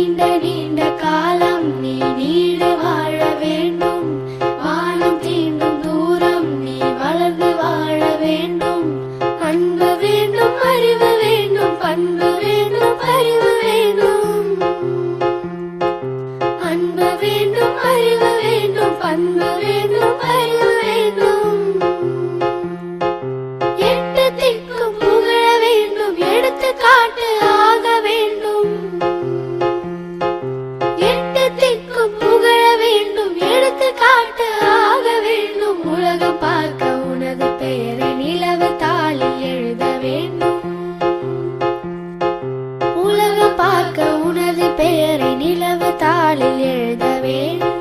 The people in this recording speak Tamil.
நீண்ட நீண்ட காலம் நீ நீடு வாழ வேண்டும். வானம் தீண்டும் தூரம் நீ வளர்ந்து வாழ வேண்டும். அன்பு வேண்டும், அறிவு வேண்டும், பண்பு வேண்டும், அறிவு வேண்டும். அன்பு வேண்டும், அறிவு வேண்டும், பண்பு வேண்டும், அறிவு வேண்டும். எட்டு திக்கும் புகழ வேண்டும், எடுத்துக்காட்டு ஆக வேண்டும். எட்டு திக்கும் புகழ வேண்டும், எடுத்துக்காட்டு ஆக வேண்டும். உலகம் பார்க்க உனது பெயரை நிலவு தாளில் எழுத வேண்டும். உலகம் பார்க்க உனது பெயரை நிலவு தாளில் எழுத வேண்டும்.